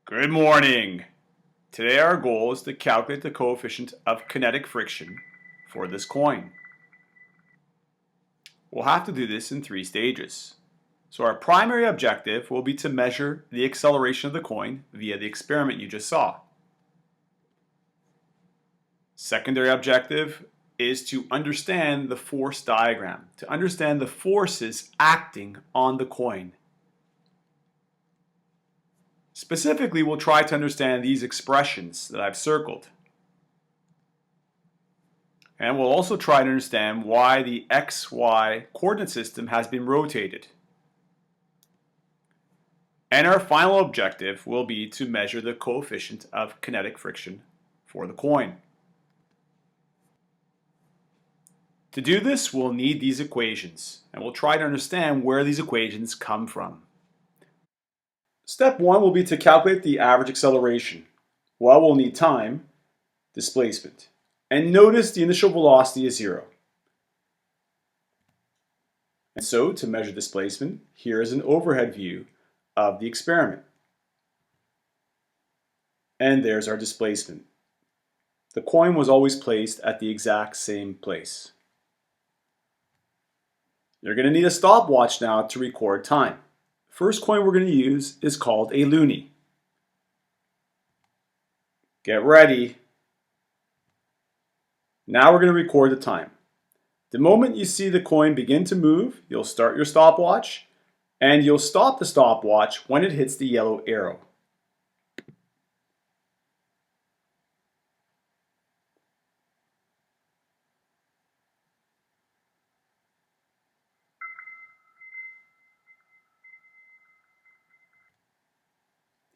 Good morning. Today our goal is to calculate the coefficient of kinetic friction for this coin. We'll have to do this in 3 stages. So our primary objective will be to measure the acceleration of the coin via the experiment you just saw. Secondary objective is to understand the force diagram, to understand the forces acting on the coin. Specifically, we'll try to understand these expressions that I've circled. And we'll also try to understand why the XY coordinate system has been rotated. And our final objective will be to measure the coefficient of kinetic friction for the coin. To do this, we'll need these equations, and we'll try to understand where these equations come from. Step 1 will be to calculate the average acceleration. Well, we'll need time, displacement. And notice the initial velocity is 0. And so, to measure displacement, here is an overhead view of the experiment. And there's our displacement. The coin was always placed at the exact same place. You're going to need a stopwatch now to record time. The first coin we're going to use is called a loonie. Get ready. Now we're going to record the time. The moment you see the coin begin to move, you'll start your stopwatch, and you'll stop the stopwatch when it hits the yellow arrow.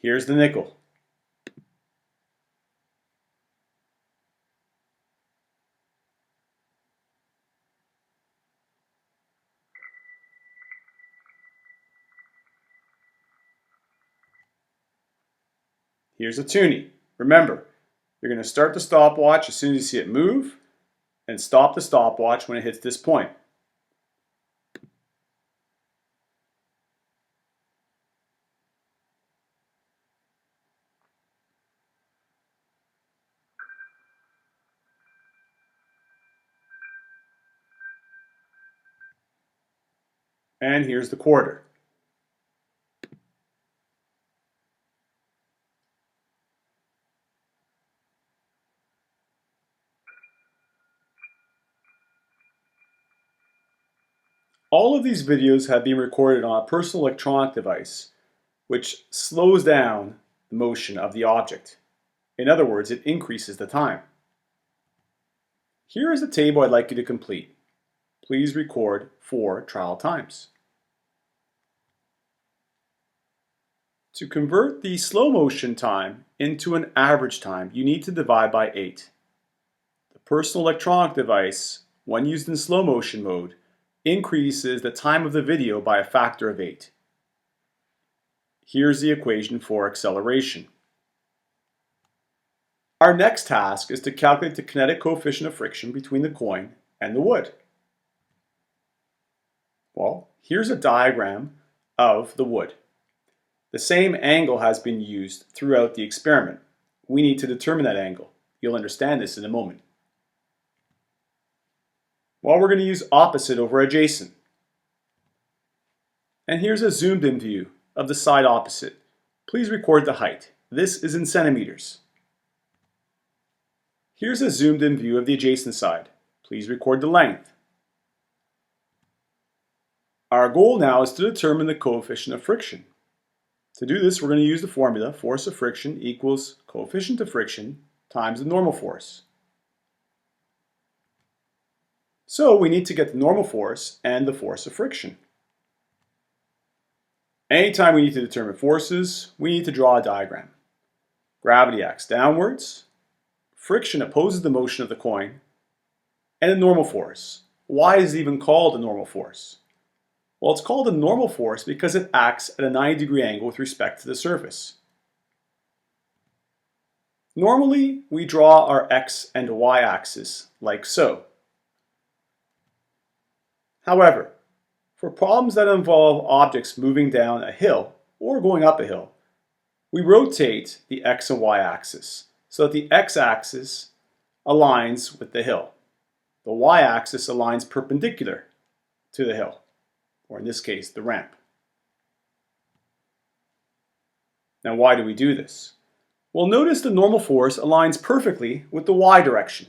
Here's the nickel. Here's a toonie. Remember, you're going to start the stopwatch as soon as you see it move, and stop the stopwatch when it hits this point. And here's the quarter. All of these videos have been recorded on a personal electronic device, which slows down the motion of the object. In other words, it increases the time. Here is the table I'd like you to complete. Please record 4 trial times. To convert the slow motion time into an average time, you need to divide by 8. The personal electronic device, when used in slow motion mode, increases the time of the video by a factor of 8. Here's the equation for acceleration. Our next task is to calculate the kinetic coefficient of friction between the coin and the wood. Well, here's a diagram of the wood. The same angle has been used throughout the experiment. We need to determine that angle. You'll understand this in a moment. Well, we're going to use opposite over adjacent. And here's a zoomed in view of the side opposite. Please record the height. This is in centimeters. Here's a zoomed in view of the adjacent side. Please record the length. Our goal now is to determine the coefficient of friction. To do this, we're going to use the formula force of friction equals coefficient of friction times the normal force. So we need to get the normal force and the force of friction. Anytime we need to determine forces, we need to draw a diagram. Gravity acts downwards, friction opposes the motion of the coin, and a normal force. Why is it even called a normal force? Well, it's called a normal force because it acts at a 90-degree angle with respect to the surface. Normally, we draw our x and y axis like so. However, for problems that involve objects moving down a hill or going up a hill, we rotate the x and y axis so that the x-axis aligns with the hill. The y-axis aligns perpendicular to the hill, or in this case, the ramp. Now, why do we do this? Well, notice the normal force aligns perfectly with the y direction.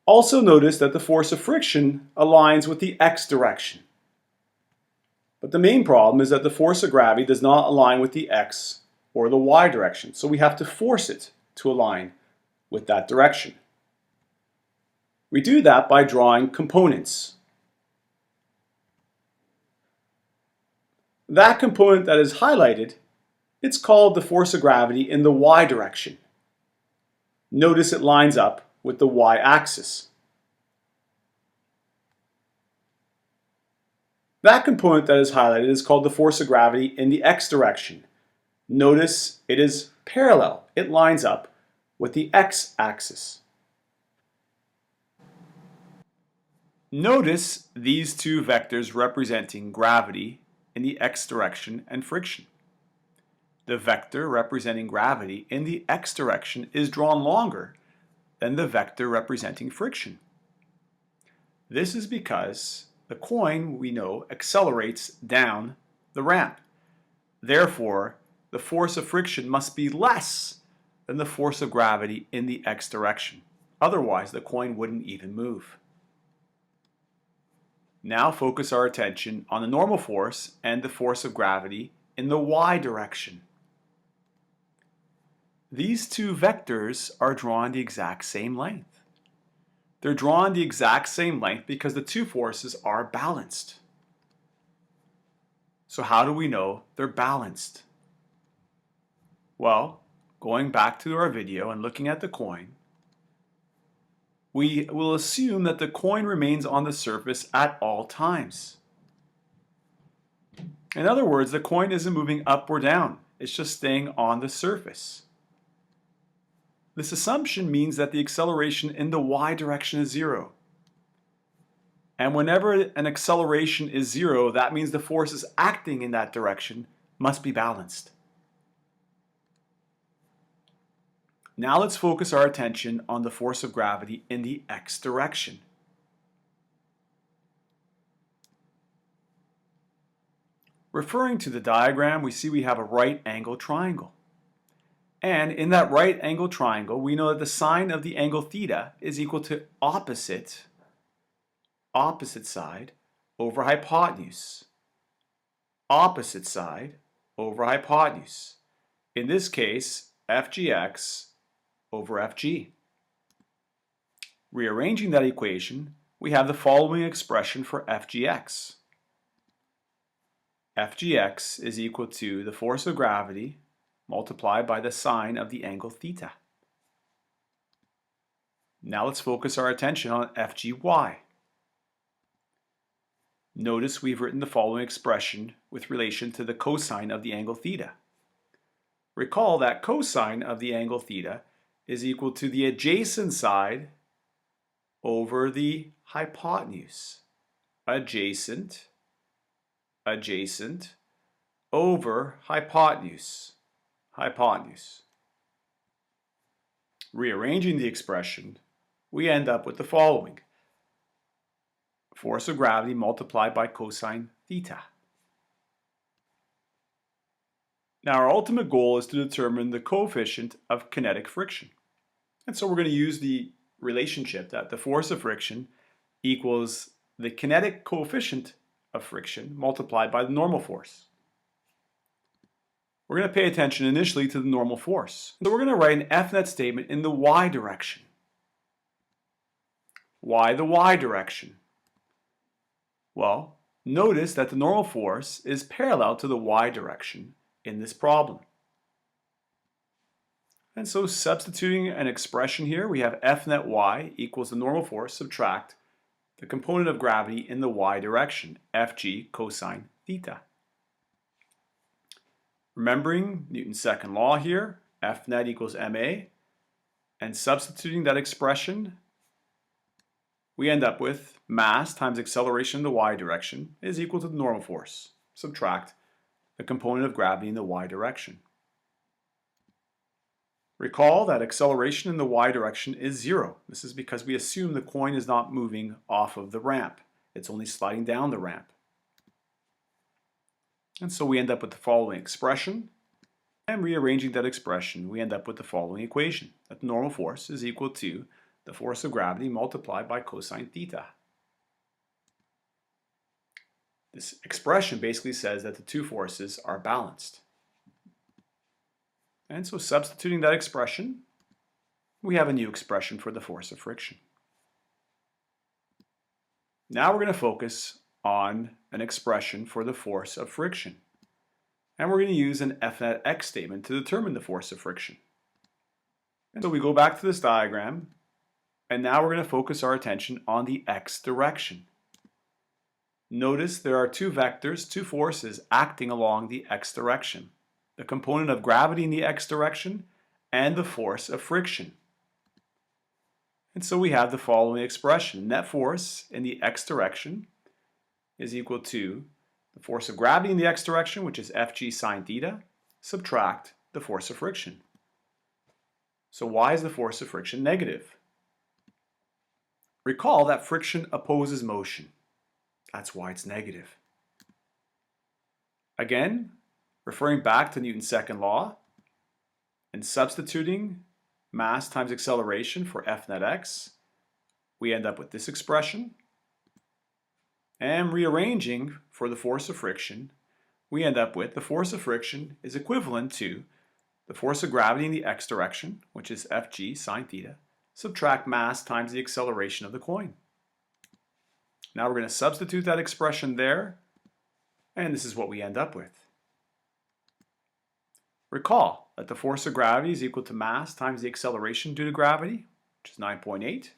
Also notice that the force of friction aligns with the x direction. But the main problem is that the force of gravity does not align with the x or the y direction, so we have to force it to align with that direction. We do that by drawing components. That component that is highlighted, it's called the force of gravity in the y direction. Notice it lines up with the y-axis. That component that is highlighted is called the force of gravity in the x direction. Notice it is parallel. It lines up with the x-axis. Notice these two vectors representing gravity in the x direction and friction. The vector representing gravity in the x direction is drawn longer than the vector representing friction. This is because the coin, we know, accelerates down the ramp. Therefore, the force of friction must be less than the force of gravity in the x direction. Otherwise, the coin wouldn't even move. Now focus our attention on the normal force and the force of gravity in the y direction. These two vectors are drawn the exact same length. They're drawn the exact same length because the two forces are balanced. So how do we know they're balanced? Well, going back to our video and looking at the coin, we will assume that the coin remains on the surface at all times. In other words, the coin isn't moving up or down. It's just staying on the surface. This assumption means that the acceleration in the y direction is zero. And whenever an acceleration is zero, that means the forces acting in that direction must be balanced. Now let's focus our attention on the force of gravity in the x direction. Referring to the diagram, we see we have a right angle triangle. And in that right angle triangle, we know that the sine of the angle theta is equal to opposite side over hypotenuse. Opposite side over hypotenuse. In this case, FGX over FG. Rearranging that equation, we have the following expression for FGX. FGX is equal to the force of gravity multiplied by the sine of the angle theta. Now let's focus our attention on FGY. Notice we've written the following expression with relation to the cosine of the angle theta. Recall that cosine of the angle theta is equal to the adjacent side over the hypotenuse. Adjacent over hypotenuse. Rearranging the expression, we end up with the following. Force of gravity multiplied by cosine theta. Now our ultimate goal is to determine the coefficient of kinetic friction. And so we're going to use the relationship that the force of friction equals the kinetic coefficient of friction multiplied by the normal force. We're going to pay attention initially to the normal force. So we're going to write an F-net statement in the y direction. Why the y direction? Well, notice that the normal force is parallel to the y direction in this problem. And so substituting an expression here, we have F net y equals the normal force subtract the component of gravity in the y direction, Fg cosine theta. Remembering Newton's second law here, F net equals ma, and substituting that expression, we end up with mass times acceleration in the y direction is equal to the normal force. Subtract the component of gravity in the y direction. Recall that acceleration in the y direction is 0. This is because we assume the coin is not moving off of the ramp. It's only sliding down the ramp. And so we end up with the following expression. And rearranging that expression, we end up with the following equation, that the normal force is equal to the force of gravity multiplied by cosine theta. This expression basically says that the two forces are balanced. And so substituting that expression, we have a new expression for the force of friction. Now we're going to focus on an expression for the force of friction. And we're going to use an F net x statement to determine the force of friction. And so we go back to this diagram, and now we're going to focus our attention on the x direction. Notice there are two vectors, two forces acting along the x direction. The component of gravity in the x direction and the force of friction. And so we have the following expression. Net force in the x direction is equal to the force of gravity in the x direction, which is Fg sine theta, subtract the force of friction. So why is the force of friction negative? Recall that friction opposes motion. That's why it's negative. Again, referring back to Newton's second law and substituting mass times acceleration for F net x, we end up with this expression. And rearranging for the force of friction, we end up with the force of friction is equivalent to the force of gravity in the x direction, which is Fg sine theta, subtract mass times the acceleration of the coin. Now we're going to substitute that expression there, and this is what we end up with. Recall that the force of gravity is equal to mass times the acceleration due to gravity, which is 9.8.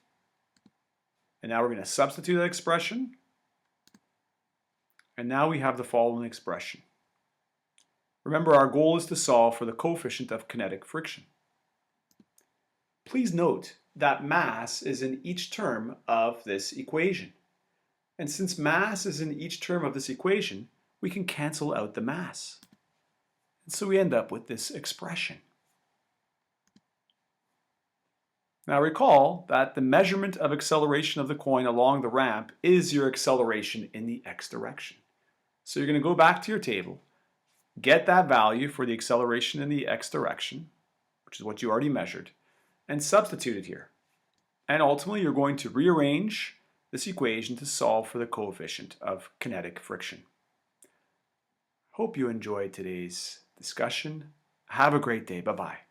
And now we're going to substitute that expression. And now we have the following expression. Remember, our goal is to solve for the coefficient of kinetic friction. Please note that mass is in each term of this equation. And since mass is in each term of this equation, we can cancel out the mass. And so we end up with this expression. Now recall that the measurement of acceleration of the coin along the ramp is your acceleration in the x direction. So you're going to go back to your table, get that value for the acceleration in the x direction, which is what you already measured, and substitute it here. And ultimately you're going to rearrange this equation to solve for the coefficient of kinetic friction. Hope you enjoyed today's discussion. Have a great day. Bye-bye.